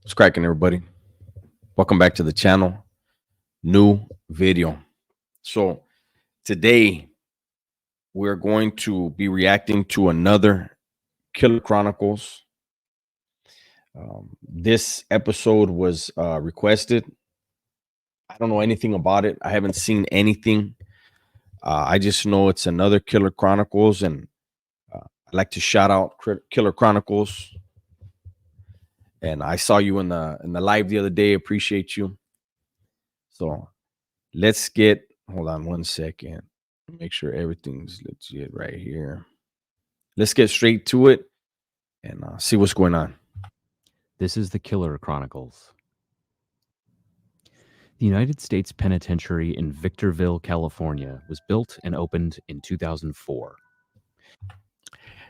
What's cracking, everybody? Welcome back to the channel. New video. So today we're going to be reacting to another Killer Chronicles. This episode was requested. I don't know anything about it. I haven't seen anything. I just know it's another Killer Chronicles, and I'd like to shout out Killer Chronicles. And I saw you in the live the other day. Appreciate you. So let's get. Hold on one second. Make sure everything's legit right here. Let's get straight to it and see what's going on. This is the Killer Chronicles. The United States Penitentiary in Victorville, California was built and opened in 2004.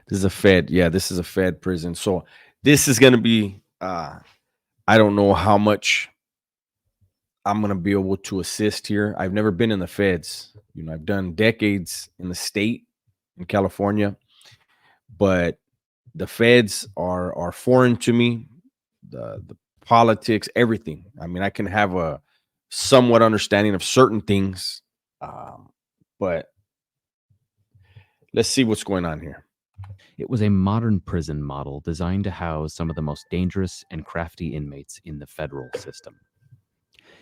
This is a Fed. Yeah, this is a Fed prison. So this is going to be, I don't know how much I'm going to be able to assist here. I've never been in the Feds. I've done decades in the state in California, but the Feds are foreign to me. The politics, everything. I mean, I can have a somewhat understanding of certain things, but let's see what's going on here. It was a modern prison model designed to house some of the most dangerous and crafty inmates in the federal system.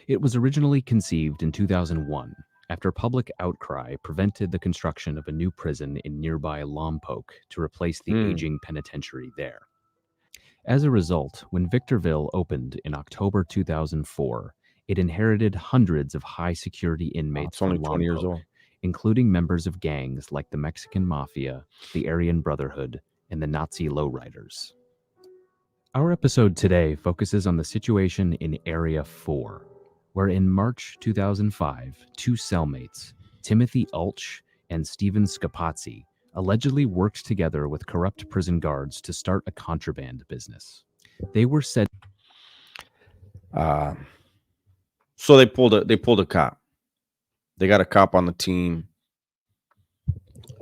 It was originally conceived in 2001 after public outcry prevented the construction of a new prison in nearby Lompoc to replace the aging penitentiary there. As a result, when Victorville opened in October 2004, it inherited hundreds of high-security inmates It's only from 20 years Lompoc, old. including members of gangs like the Mexican Mafia, the Aryan Brotherhood, and the Nazi lowriders. Our episode today focuses on the situation in Area 4, where in March 2005, two cellmates, Timothy Ulch and Stephen Scopazzi, allegedly worked together with corrupt prison guards to start a contraband business. They were said. So they pulled a cop. They got a cop on the team,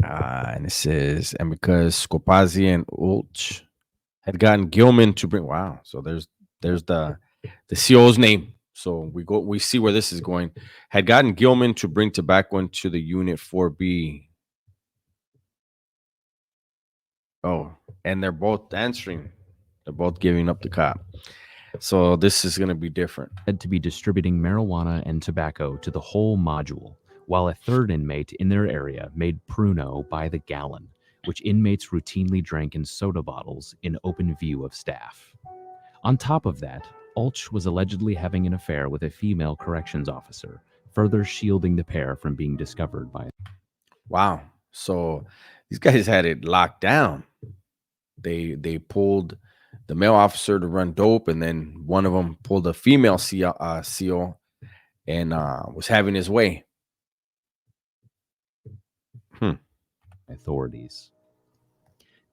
and it says, and because Scopazzi and Ulch had gotten Gilman to bring. Wow. So there's the CO's name. So we see where this is going. Had gotten Gilman to bring tobacco into the unit 4B. Oh, and they're both answering. They're both giving up the cop. So this is going to be different. Said to be distributing marijuana and tobacco to the whole module, while a third inmate in their area made Pruno by the gallon, which inmates routinely drank in soda bottles in open view of staff. On top of that, Ulch was allegedly having an affair with a female corrections officer, further shielding the pair from being discovered by. Wow. So these guys had it locked down. They pulled the male officer to run dope, and then one of them pulled a female CO and was having his way. Authorities.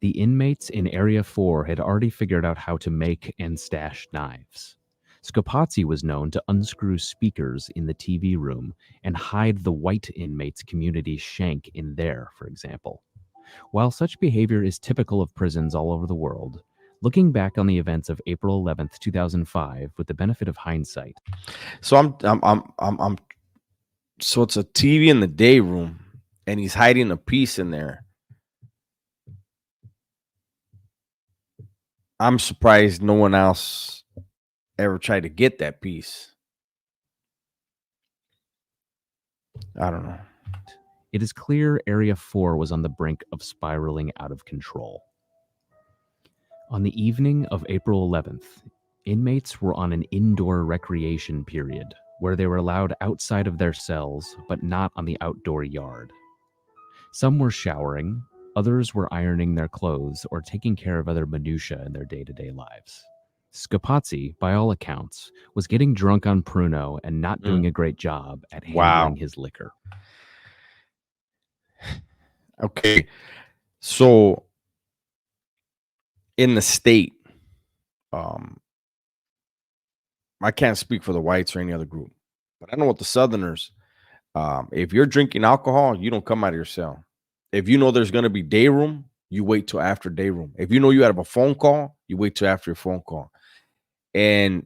The inmates in Area 4 had already figured out how to make and stash knives. Scopazzi was known to unscrew speakers in the TV room and hide the white inmates' community shank in there, for example. While such behavior is typical of prisons all over the world, looking back on the events of April 11th, 2005, with the benefit of hindsight. So I'm so it's a TV in the day room, and he's hiding a piece in there. I'm surprised no one else ever tried to get that piece. I don't know. It is clear Area 4 was on the brink of spiraling out of control. On the evening of April 11th, inmates were on an indoor recreation period where they were allowed outside of their cells but not on the outdoor yard. Some were showering, others were ironing their clothes or taking care of other minutiae in their day-to-day lives. Scopazzi, by all accounts, was getting drunk on Pruno and not doing a great job at handling his liquor. Okay. So in the state, I can't speak for the whites or any other group, but I know what the Southerners, if you're drinking alcohol, you don't come out of your cell. If you know there's going to be day room, you wait till after day room. If you know you have a phone call, you wait till after your phone call. And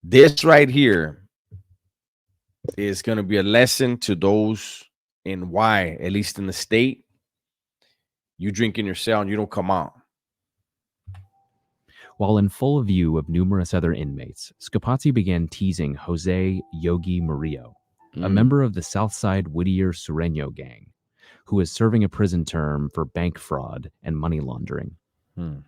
this right here is going to be a lesson to those in why, at least in the state, you drink in your cell and you don't come out. While in full view of numerous other inmates, Scopazzi began teasing Jose Yogi Murillo, a Mm, member of the Southside Whittier Sureño gang, who was serving a prison term for bank fraud and money laundering. mm.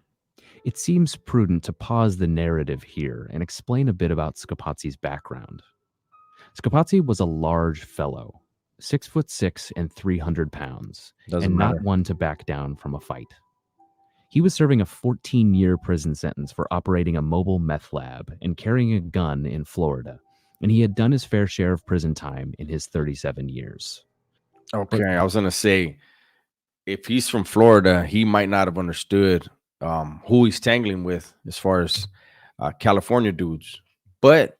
It seems prudent to pause the narrative here and explain a bit about Scopazzi's background. Scopazzi was a large fellow, 6'6" and 300 pounds, Doesn't and not matter. one to back down from a fight. He was serving a 14-year prison sentence for operating a mobile meth lab and carrying a gun in Florida, and he had done his fair share of prison time in his 37 years. Okay, But I was gonna say if he's from Florida, he might not have understood who he's tangling with as far as California dudes, but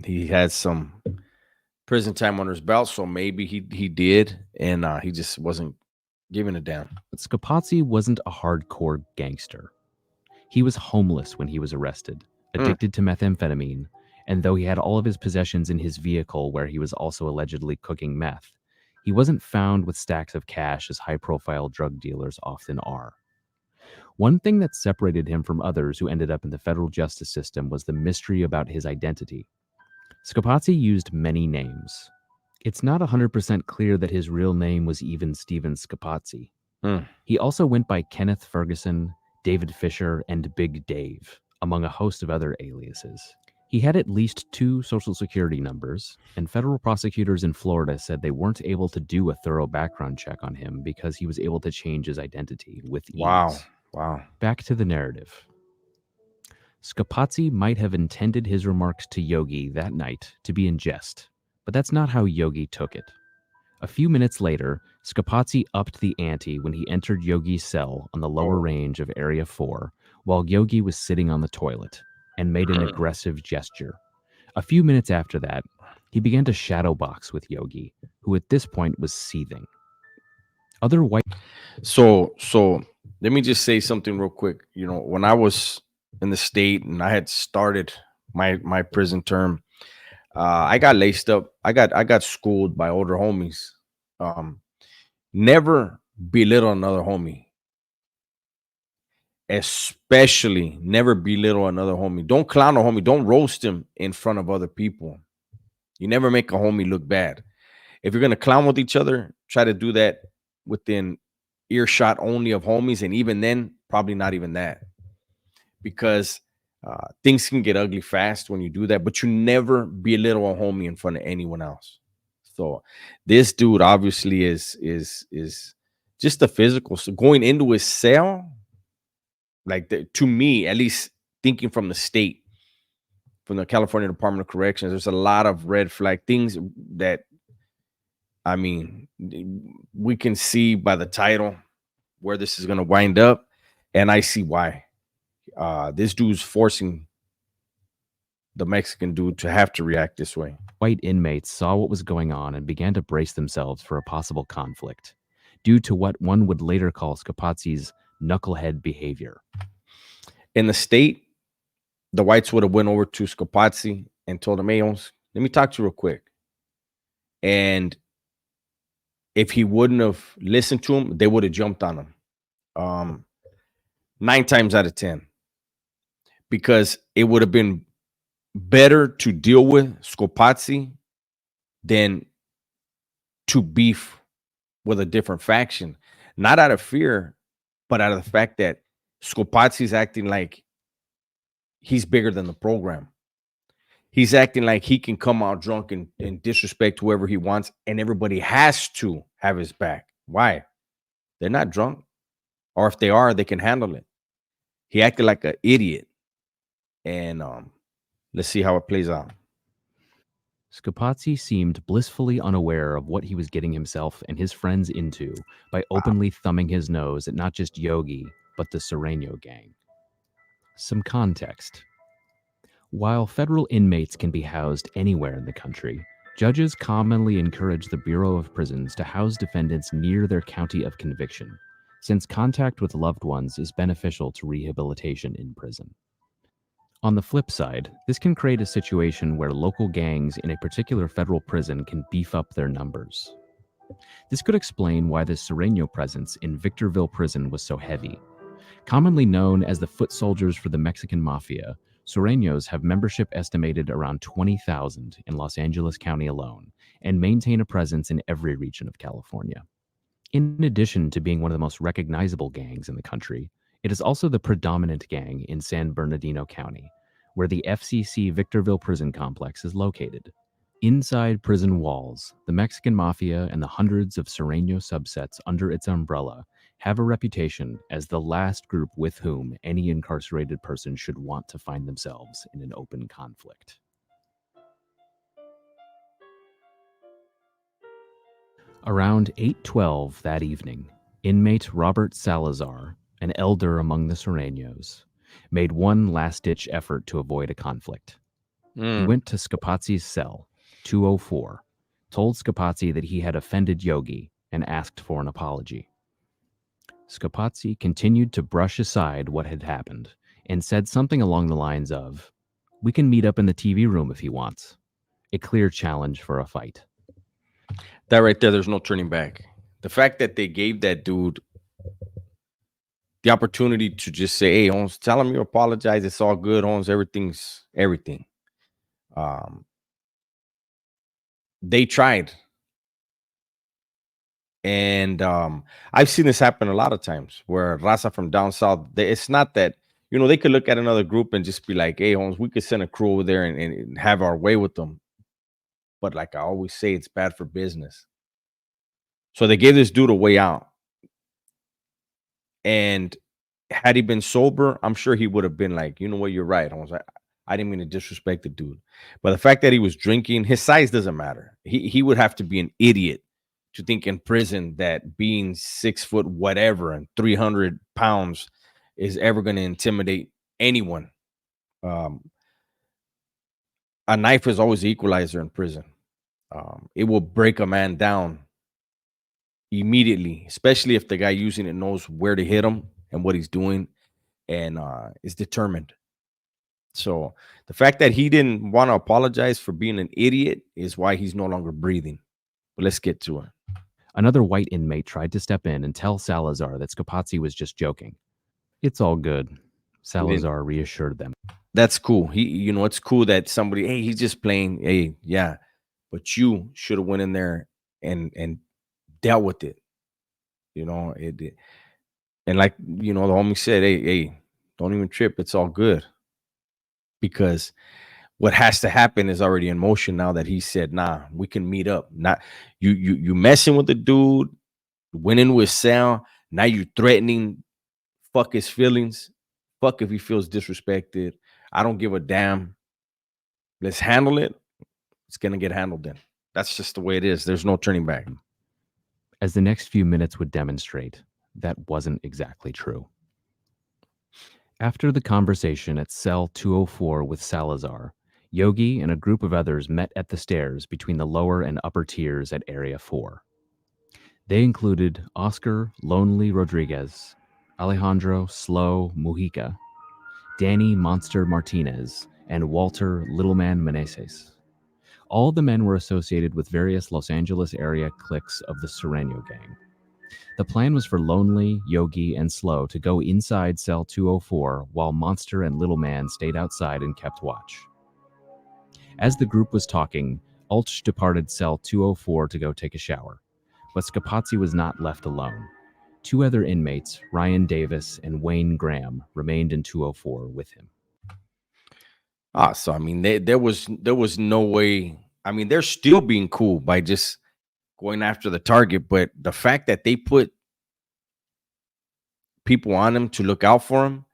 he had some prison time under his belt, so maybe he did, and he just wasn't giving a damn. Scopazzi wasn't a hardcore gangster. He was homeless when he was arrested, Mm, addicted to methamphetamine, and though he had all of his possessions in his vehicle where he was also allegedly cooking meth, he wasn't found with stacks of cash as high-profile drug dealers often are. One thing that separated him from others who ended up in the federal justice system was the mystery about his identity. Scopazzi used many names. It's not 100% clear that his real name was even Stephen Scopazzi. mm. He also went by Kenneth Ferguson, David Fisher, and Big Dave, among a host of other aliases. He had at least 2 social security numbers, and federal prosecutors in Florida said they weren't able to do a thorough background check on him because he was able to change his identity with Wow, ease. wow. Back to the narrative. Scopazzi might have intended his remarks to Yogi that night to be in jest, but that's not how Yogi took it. A few minutes later, Scopazzi upped the ante when he entered Yogi's cell on the lower Oh, range of Area 4 while Yogi was sitting on the toilet and made an mm. aggressive gesture. A few minutes after that, he began to shadowbox with Yogi, who at this point was seething. Other white So let me just say something real quick. You know, when I was in the state and I had started my prison term, I got laced up. I got schooled by older homies. Um, Never belittle another homie, especially never belittle another homie. Don't clown a homie. Don't roast him in front of other people. You never make a homie look bad. If you're gonna clown with each other, try to do that within earshot only of homies, and even then, probably not even that, because things can get ugly fast when you do that. But you never belittle a homie in front of anyone else. So this dude obviously is just the physical. So going into his cell, like to me, at least thinking from the state, from the California Department of Corrections, there's a lot of red flag things that I mean, we can see by the title where this is going to wind up, and I see why. This dude's forcing the Mexican dude to have to react this way. white inmates saw what was going on and began to brace themselves for a possible conflict, due to what one would later call Scopazzi's knucklehead behavior. In the state, the whites would have went over to Scopazzi and told him, "Hey, let me talk to you real quick." And if he wouldn't have listened to him, they would have jumped on him. 9 times out of 10, because it would have been better to deal with Scopazzi than to beef with a different faction, not out of fear, but out of the fact that Scopazzi's acting like he's bigger than the program. He's acting like he can come out drunk and disrespect whoever he wants, and everybody has to have his back. Why? They're not drunk, or if they are, they can handle it. He acted like an idiot, and let's see how it plays out. Scopazzi seemed blissfully unaware of what he was getting himself and his friends into by Wow. openly thumbing his nose at not just Yogi, but the Sureño gang. Some context. While federal inmates can be housed anywhere in the country, judges commonly encourage the Bureau of Prisons to house defendants near their county of conviction, since contact with loved ones is beneficial to rehabilitation in prison. On the flip side, this can create a situation where local gangs in a particular federal prison can beef up their numbers. This could explain why the Sereno presence in Victorville prison was so heavy. Commonly known as the foot soldiers for the Mexican mafia, Sureños have membership estimated around 20,000 in Los Angeles County alone and maintain a presence in every region of California. In addition to being one of the most recognizable gangs in the country, it is also the predominant gang in San Bernardino County, where the FCC Victorville prison complex is located. Inside prison walls, the Mexican mafia and the hundreds of Sereno subsets under its umbrella have a reputation as the last group with whom any incarcerated person should want to find themselves in an open conflict. Around 8:12 that evening, inmate Robert Salazar, an elder among the Serenos, made one last-ditch effort to avoid a conflict. He went to Scopazzi's cell, 204, told Scopazzi that he had offended Yogi, and asked for an apology. Scopazzi continued to brush aside what had happened and said something along the lines of, "We can meet up in the TV room if he wants." A clear challenge for a fight. That right there, there's no turning back. The fact that they gave that dude the opportunity to just say, "Hey, Holmes, tell him you apologize. It's all good, Holmes. Everything's everything." Um, they tried, and I've seen this happen a lot of times where Raza from down south. It's not that they could look at another group and just be like, "Hey, Holmes, we could send a crew over there and have our way with them." But like I always say, it's bad for business. So they gave this dude a way out, and had he been sober, I'm sure he would have been like, "You know what? You're right, Holmes. I didn't mean to disrespect the dude." But the fact that he was drinking, his size doesn't matter. He would have to be an idiot to think in prison that being 6 foot whatever and 300 pounds is ever going to intimidate anyone. Um, a knife is always the equalizer in prison. It will break a man down immediately, especially if the guy using it knows where to hit him and what he's doing and is determined. So the fact that he didn't want to apologize for being an idiot is why he's no longer breathing. But let's get to it. Another white inmate tried to step in and tell Salazar that Scopazzi was just joking. "It's all good," He didn't. Salazar reassured them. That's cool. It's cool that somebody, hey, he's just playing. Hey, yeah, but you should have went in there and dealt with it. And like the homie said, hey, don't even trip. It's all good because what has to happen is already in motion now that he said, nah, we can meet up. Not you messing with the dude, went in with Sal. Now you threatening, fuck his feelings. Fuck if he feels disrespected. I don't give a damn. Let's handle it. It's gonna get handled then. That's just the way it is. There's no turning back. As the next few minutes would demonstrate, that wasn't exactly true. After the conversation at cell 204 with Salazar, Yogi and a group of others met at the stairs between the lower and upper tiers at Area 4. They included Oscar Lonely Rodriguez, Alejandro Slow Mujica, Danny Monster Martinez, and Walter Littleman Meneses. All the men were associated with various Los Angeles area cliques of the Sereno gang. The plan was for Lonely, Yogi, and Slow to go inside cell 204 while Monster and Little Man stayed outside and kept watch. As the group was talking, Ulch departed cell 204 to go take a shower, but Scopazzi was not left alone. Two other inmates, Ryan Davis and Wayne Graham, remained in 204 with him. So I mean, there was no way. I mean, they're still being cool by just going after the target, but the fact that they put people on him to look out for him,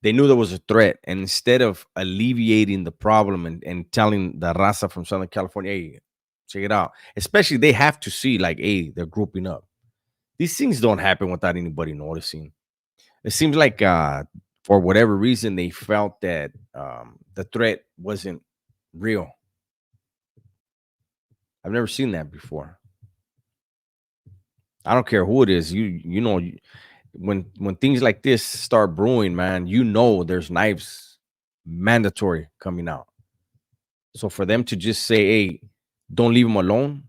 they knew there was a threat. And instead of alleviating the problem and telling the Raza from Southern California, hey, check it out, especially they have to see, like, hey, they're grouping up. These things don't happen without anybody noticing. It seems like for whatever reason, they felt that the threat wasn't real. I've never seen that before. I don't care who it is. When things like this start brewing, man, there's knives mandatory coming out. So for them to just say, hey, don't leave him alone,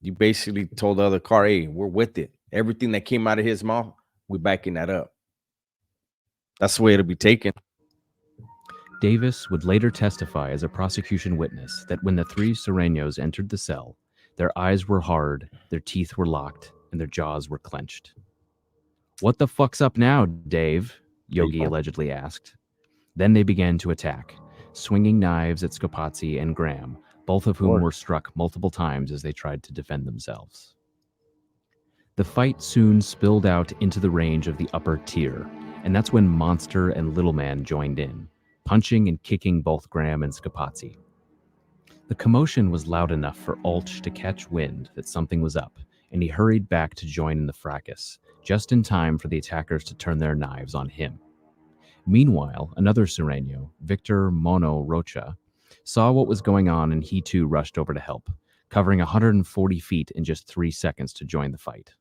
you basically told the other car, hey, we're with it. Everything that came out of his mouth, we're backing that up. That's the way it'll be taken. Davis would later testify as a prosecution witness that when the three Sureños entered the cell, their eyes were hard, their teeth were locked, and their jaws were clenched. "What the fuck's up now, Dave?" Yogi allegedly asked. Then they began to attack, swinging knives at Scopazzi and Graham, both of whom were struck multiple times as they tried to defend themselves. The fight soon spilled out into the range of the upper tier, and that's when Monster and Little Man joined in, punching and kicking both Graham and Scopazzi. The commotion was loud enough for Ulch to catch wind that something was up, and he hurried back to join in the fracas, just in time for the attackers to turn their knives on him. Meanwhile, another Sureño, Victor Mono Rocha, saw what was going on and he too rushed over to help, covering 140 feet in just 3 seconds to join the fight.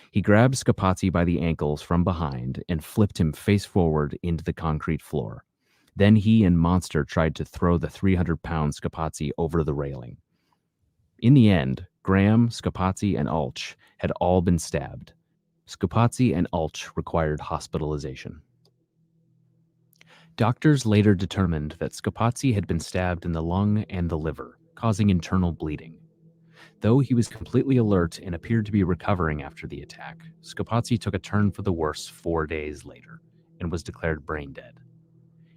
He grabbed Scopazzi by the ankles from behind and flipped him face forward into the concrete floor. Then he and Monster tried to throw the 300-pound Scopazzi over the railing. In the end, Graham, Scopazzi, and Ulch had all been stabbed. Scopazzi and Ulch required hospitalization. Doctors later determined that Scopazzi had been stabbed in the lung and the liver, causing internal bleeding. Though he was completely alert and appeared to be recovering after the attack, Scopazzi took a turn for the worse 4 days later and was declared brain dead.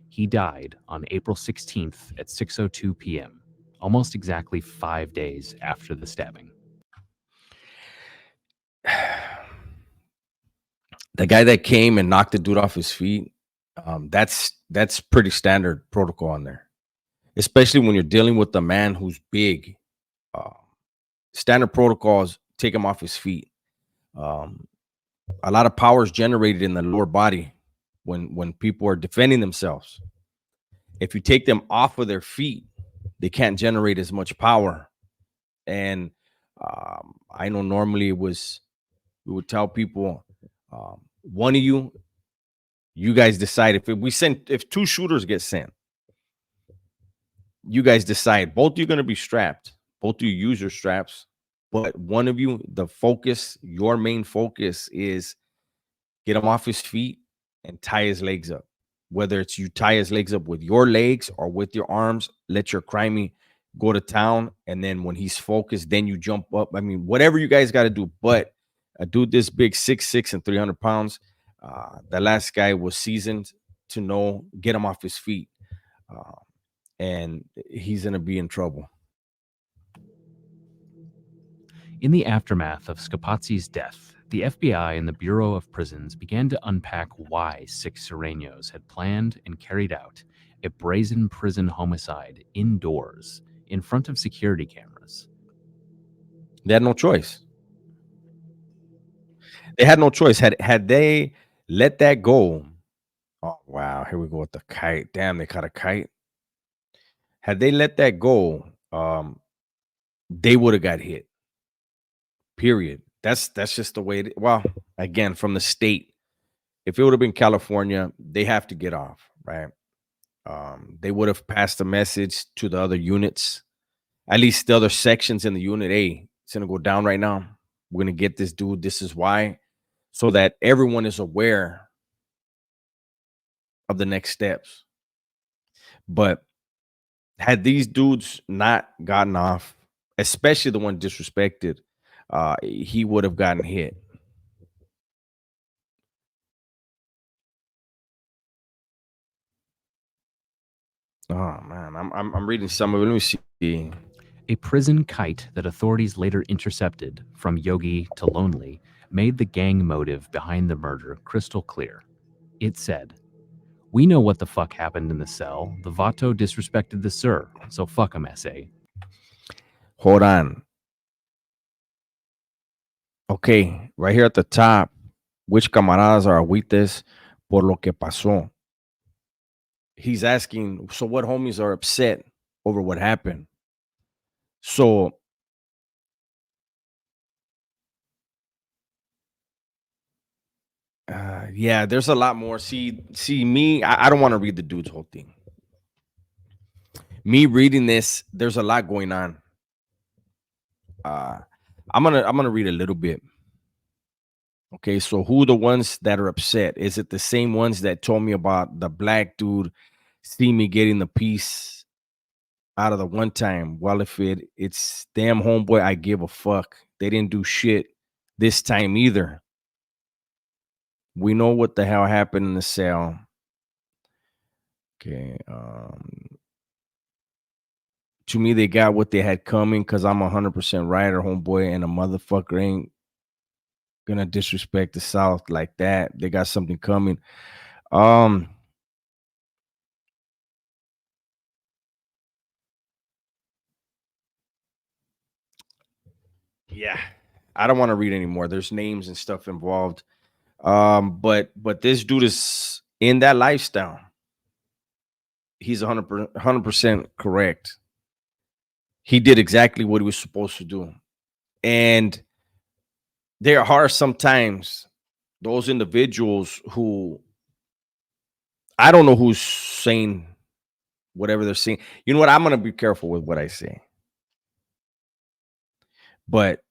He died on April 16th at 6:02 p.m., almost exactly 5 days after the stabbing. The guy that came and knocked the dude off his feet, that's pretty standard protocol on there, especially when you're dealing with a man who's big. Standard protocols take him off his feet. A lot of power is generated in the lower body when people are defending themselves. If you take them off of their feet, they can't generate as much power. And I know normally we would tell people, one of you guys decide if two shooters get sent, you guys decide both you're going to be strapped, both of you use your straps, but one of you, your main focus is get him off his feet and tie his legs up. Whether it's you tie his legs up with your legs or with your arms, let your crimey go to town. And then when he's focused, then you jump up. I mean, whatever you guys got to do. But a dude this big, 6'6" and 300 pounds, the last guy was seasoned to know, get him off his feet. And he's going to be in trouble. In the aftermath of Scopazzi's death, the FBI and the Bureau of Prisons began to unpack why 6 Sureños had planned and carried out a brazen prison homicide indoors in front of security cameras. They had no choice. They had no choice. Had they let that go, oh wow, here we go with the kite. Damn, they caught a kite. Had they let that go, they would have got hit. Period. That's just the way well, again, from the state. If it would have been California, they have to get off, right? They would have passed a message to the other units, at least the other sections in the unit. Hey, it's gonna go down right now. We're gonna get this dude. This is why, so that everyone is aware of the next steps. But had these dudes not gotten off, especially the one disrespected, he would have gotten hit. Oh man, I'm reading some of it. Let me see. A prison kite that authorities later intercepted from Yogi to Lonely made the gang motive behind the murder crystal clear. It said, "We know what the fuck happened in the cell. The Vato disrespected the Sir, so fuck him, SA." Hold on. Okay, right here at the top, which camaradas are agüites por lo que pasó? He's asking, so what homies are upset over what happened? So Yeah, there's a lot more. See me. I don't want to read the dude's whole thing. Me reading this, there's a lot going on. Uh, I'm gonna read a little bit. Okay, so who the ones that are upset? Is it the same ones that told me about the black dude see me getting the piece out of the one time? Well, if it's damn homeboy, I give a fuck. They didn't do shit this time either. We know what the hell happened in the cell. Okay. To me, they got what they had coming because I'm 100% right, or homeboy, and a motherfucker ain't gonna disrespect the South like that. They got something coming. Um, yeah, I don't want to read anymore. There's names and stuff involved. But this dude is in that lifestyle. He's 100% correct. He did exactly what he was supposed to do. And there are sometimes those individuals who, I don't know who's saying whatever they're saying. You know what? I'm going to be careful with what I say. But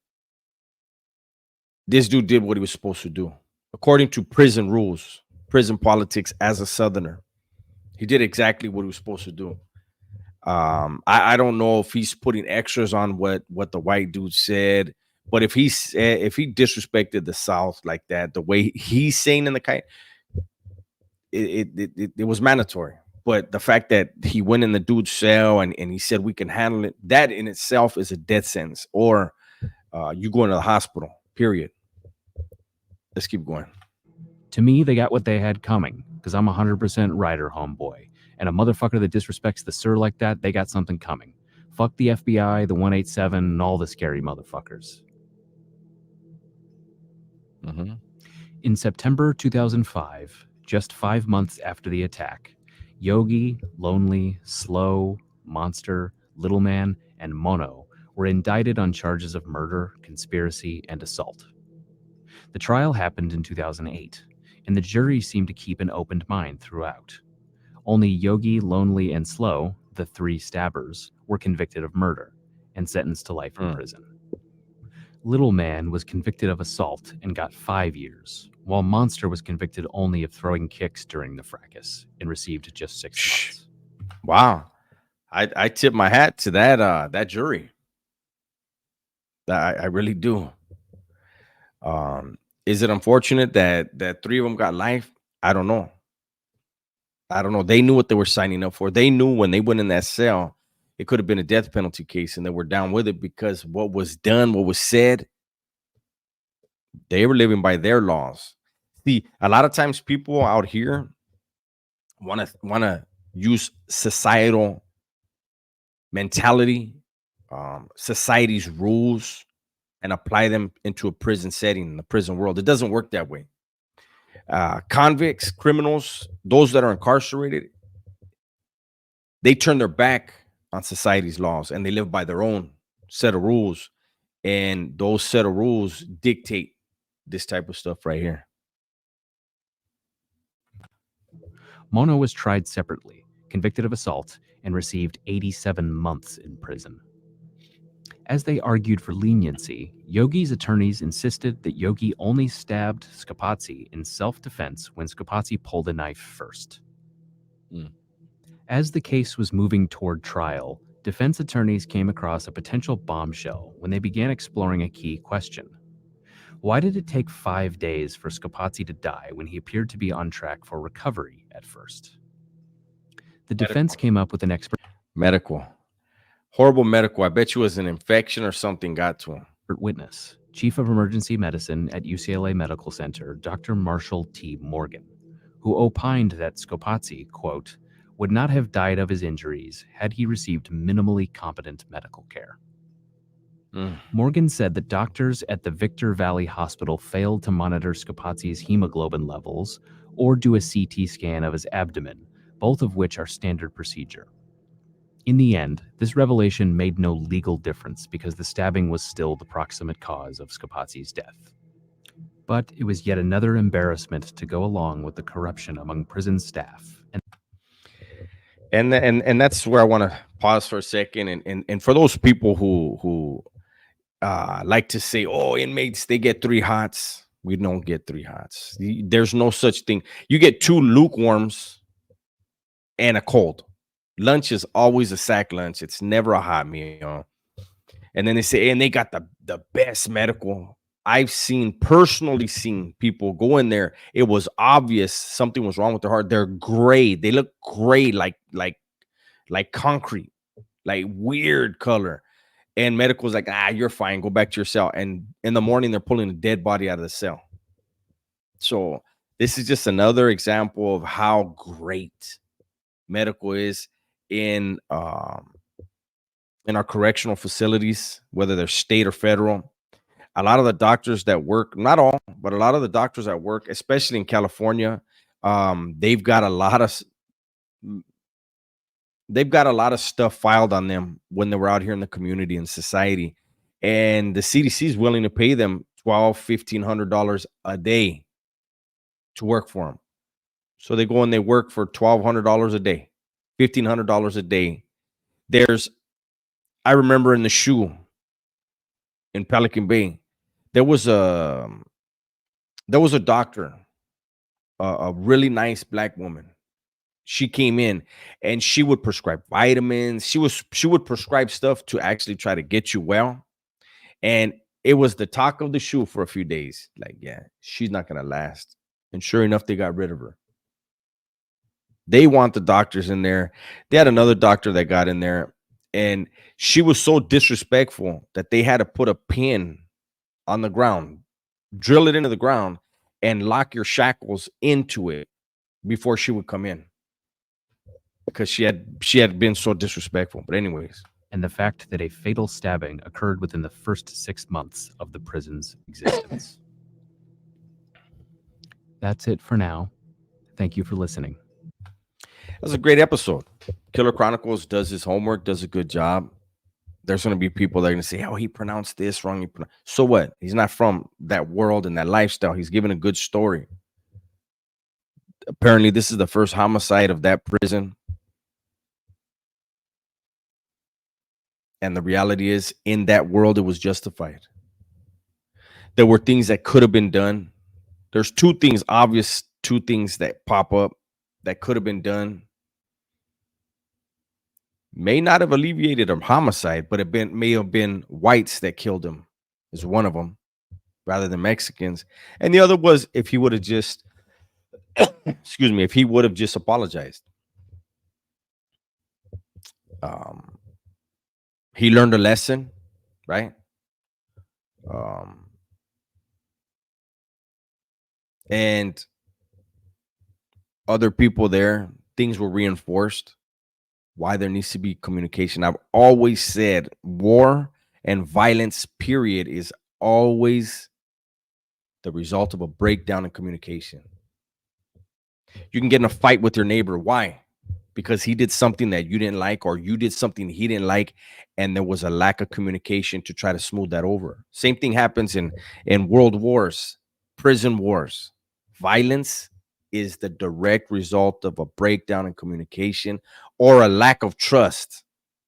this dude did what he was supposed to do. According to prison rules, prison politics as a Southerner, he did exactly what he was supposed to do. I don't know if he's putting extras on what the white dude said, but if if he disrespected the South like that, the way he's saying in the kite, it was mandatory. But the fact that he went in the dude's cell and he said we can handle it, that in itself is a death sentence, or you go into the hospital. Period. Let's keep going. To me, they got what they had coming, because I'm 100% Ryder homeboy. And a motherfucker that disrespects the sir like that, they got something coming. Fuck the FBI, the 187, and all the scary motherfuckers. Mm-hmm. In September 2005, just 5 months after the attack, Yogi, Lonely, Slow, Monster, Little Man, and Mono were indicted on charges of murder, conspiracy, and assault. The trial happened in 2008, and the jury seemed to keep an open mind throughout. Only Yogi, Lonely, and Slow, the three stabbers, were convicted of murder and sentenced to life in prison. Little Man was convicted of assault and got 5 years, while Monster was convicted only of throwing kicks during the fracas and received just 6 months. Wow. I tip my hat to that jury. I really do. Is it unfortunate that three of them got life? I don't know. I don't know. They knew what they were signing up for. They knew when they went in that cell, it could have been a death penalty case, and they were down with it because what was done, what was said, they were living by their laws. See, a lot of times people out here want to use societal mentality, society's rules, and apply them into a prison setting in the prison world. It doesn't work that way. Convicts, criminals, those that are incarcerated, they turn their back on society's laws and they live by their own set of rules. And those set of rules dictate this type of stuff right here. Mono was tried separately, convicted of assault, and received 87 months in prison. As they argued for leniency, Yogi's attorneys insisted that Yogi only stabbed Scopazzi in self-defense when Scopazzi pulled a knife first. As the case was moving toward trial, defense attorneys came across a potential bombshell when they began exploring a key question. Why did it take 5 days for Scopazzi to die when he appeared to be on track for recovery at first? The defense came up with an Medical. Horrible medical. I bet you it was an infection or something got to him. witness, Chief of Emergency Medicine at UCLA Medical Center, Dr. Marshall T. Morgan, who opined that Scopazzi, quote, would not have died of his injuries had he received minimally competent medical care. Morgan said that doctors at the Victor Valley Hospital failed to monitor Scopazzi's hemoglobin levels or do a CT scan of his abdomen, both of which are standard procedure. In the end, this revelation made no legal difference because the stabbing was still the proximate cause of Scopazzi's death. But it was yet another embarrassment to go along with the corruption among prison staff. And that's where I want to pause for a second. And for those people who like to say, oh, inmates, they get 3 hots. We don't get 3 hots. There's no such thing. You get 2 lukewarms and a cold. Lunch is always a sack lunch. It's never a hot meal. And then they say, and they got the best medical. I've personally seen people go in there. It was obvious something was wrong with their heart. They're gray. They look gray, like concrete, like weird color. And medical's like, you're fine. Go back to your cell. And in the morning, they're pulling a dead body out of the cell. So this is just another example of how great medical is in our correctional facilities, whether they're state or federal. A lot of the doctors that work, not all, but a lot of the doctors that work, especially in California, they've got a lot of stuff filed on them when they were out here in the community and society, and the CDC is willing to pay them $1,200-$1,500 a day to work for them. So they go and they work for $1,200 a day, $1,500 a day. I remember in the SHU in Pelican Bay, there was a doctor, a really nice black woman. She came in and she would prescribe vitamins. She would prescribe stuff to actually try to get you well. And it was the talk of the SHU for a few days. Like, yeah, she's not going to last. And sure enough, they got rid of her. They want the doctors in there. They had another doctor that got in there, and she was so disrespectful that they had to put a pin on the ground, drill it into the ground, and lock your shackles into it before she would come in, because she had been so disrespectful. But anyways, and the fact that a fatal stabbing occurred within the first 6 months of the prison's existence. That's it for now. Thank you for listening. That was a great episode. Killer Chronicles does his homework, does a good job. There's going to be people that are going to say, oh, he pronounced this wrong. So what? He's not from that world and that lifestyle. He's giving a good story. Apparently, this is the first homicide of that prison. And the reality is, in that world, it was justified. There were things that could have been done. There's two things that pop up that could have been done. May not have alleviated a homicide, but may have been whites that killed him, is one of them, rather than Mexicans. And the other was if he would have just, if he would have just apologized. He learned a lesson, right? And other people there, things were reinforced. Why there needs to be communication. I've always said war and violence, period, is always the result of a breakdown in communication. You can get in a fight with your neighbor. Why? Because he did something that you didn't like, or you did something he didn't like, and there was a lack of communication to try to smooth that over. Same thing happens in world wars, prison wars. Violence is the direct result of a breakdown in communication or a lack of trust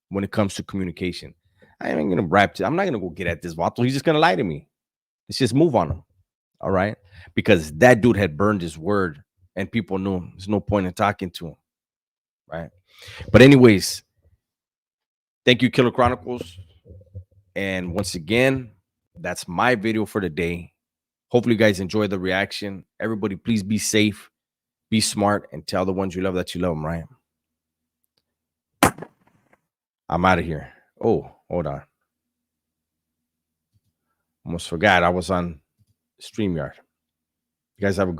when it comes to communication. I'm not going to go get at this Vato. He's just going to lie to me. Let's just move on him. All right. Because that dude had burned his word and people knew there's no point in talking to him. Right. But anyways, thank you, Killer Chronicles. And once again, that's my video for today. Hopefully you guys enjoy the reaction. Everybody, please be safe, be smart, and tell the ones you love that you love them, right? I'm out of here. Oh, hold on. Almost forgot I was on StreamYard. You guys have a good